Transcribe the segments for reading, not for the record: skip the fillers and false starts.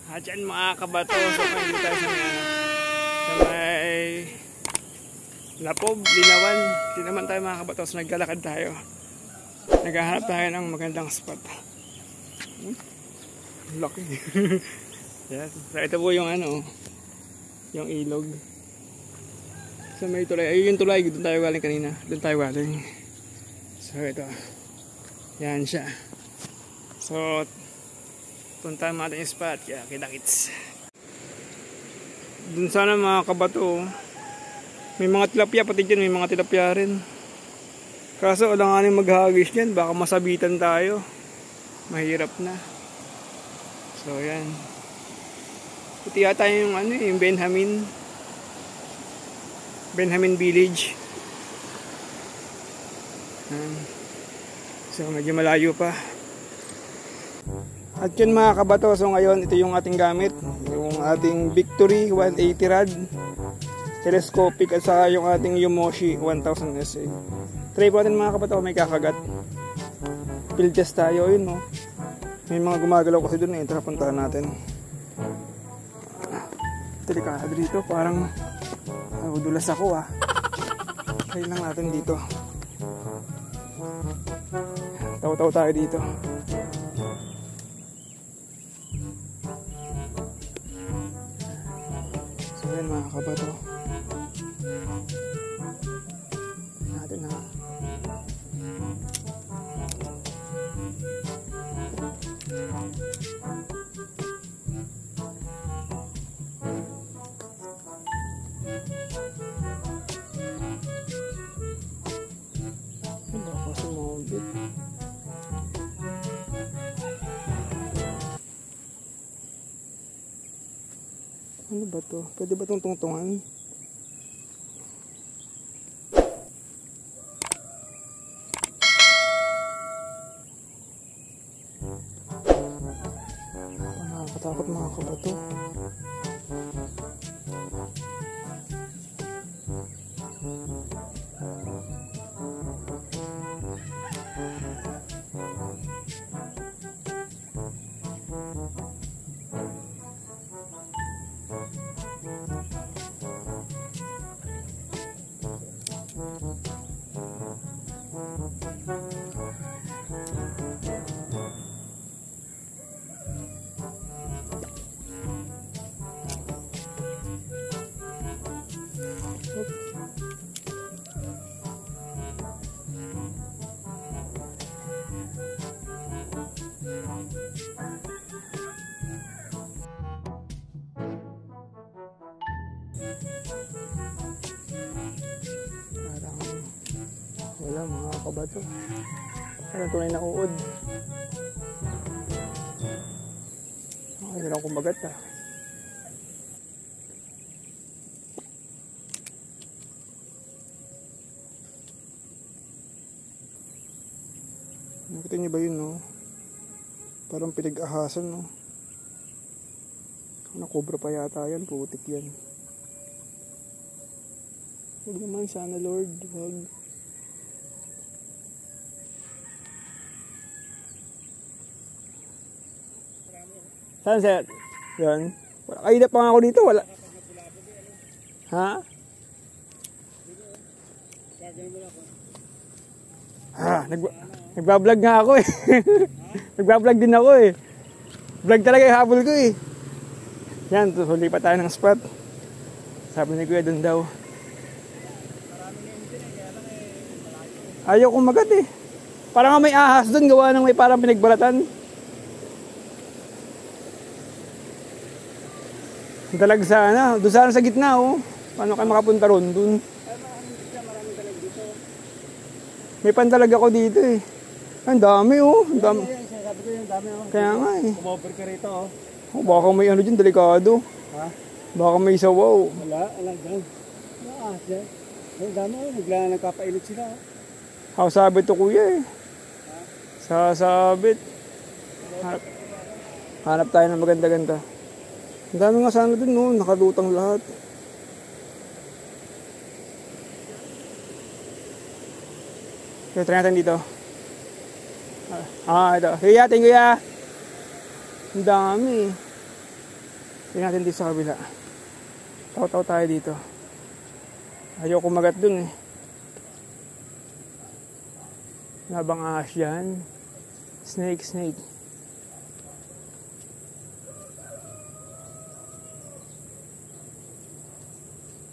At yan mga kabato, so dito tayo sa may Lapob, Linawan. Dito naman tayo mga kabato, so naglalakad tayo. Naghahanap tayo ng magandang spot. Laki. Yan. So ito po yung yung ilog. So may tulay, ayun yung tulay, doon tayo galing kanina. Doon tayo galing. So ito. Yan siya. So punta natin yung spot, kaya kita-kits. Dun sana mga kabato, may mga tilapia pati dyan, may mga tilapia rin. Kaso alanganin maghagis dyan, baka masabitan tayo. Mahirap na. So yan. Puti yata yung yung Benjamin Village. So medyo malayo pa. At yun mga kabato, so ngayon ito yung ating gamit, yung ating Victory 180 rod telescopic at saka yung ating Yumoshi 1000 SA. Try po natin mga kabato, may kakagat. Field test tayo, yun no. May mga gumagalaw kasi doon tara puntahan natin. Delikado dito, parang dulas ako try lang natin dito. Taw-taw tayo dito. Ayan mga kabato, natin ano ba sumobit. Ano ba to? Pwede ba itong tungtungan? Nakakatakot mga kabato. Wala mga kabato. Ano tunay na uod. Ay, lang kumbagat Nakita niyo ba yun no? Parang pinag-ahasan no? Nakobra pa yata yan, putik yan. Huwag naman sana Lord, huwag. Sunset. Yan. Wala kayo pa nga ako dito. Wala. Ha? Nagbablog nga ako Nagbablog din ako Vlog talaga yung habol ko Yan. Huli pa tayo ng spot. Sabi ni Kuya dun daw. Ayaw kong magat Parang may ahas dun. Gawa ng may parang pinagbalatan. Dalag sana, doon sana sa gitna Paano kayo makapunta ron doon? Maraming dalag dito. May pandalag ako dito Ang dami Ang dami. Sabi ko yung dami Kaya nga Kumover ka rito baka may dyan, delikado. Ha? Baka may sawaw. Wala dyan. Dyan. Ang dami nagkapailit sila Sabit to kuya Sasabit. Hanap tayo ng maganda-ganda. Ang dami nga sana dun nakalutang lahat. So, try natin dito. Ito. Kuya, thank you ya. Ang dami. Tingnan natin dito sa kabila. Taw-taw tayo dito. Ayaw kumagat dun eh. Labang ahas yan. Snake.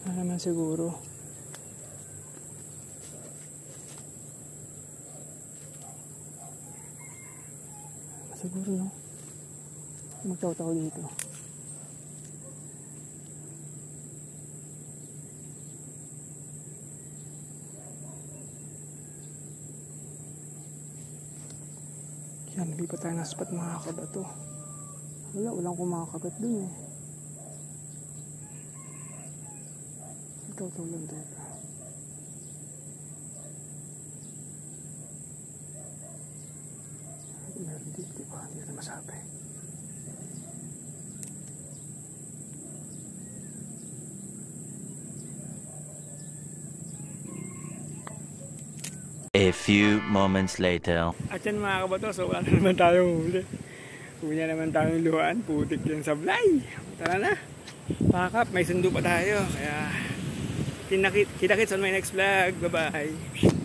Ano naman siguro. Siguro no. Magtaw-taw dito. Yan, lipat tayo ng spot mga kabato. Walang kumakagat dun eh. Taw-taw lang dito. Meron dito ba? Hindi na masabi. A few moments later. At yan mga kabato, so wala na naman tayong huli. Huli na naman tayong luhaan, putik yung sablay. Tara na, pakap, may sundo pa tayo. Kaya, kita-kits on my next vlog. Bye-bye.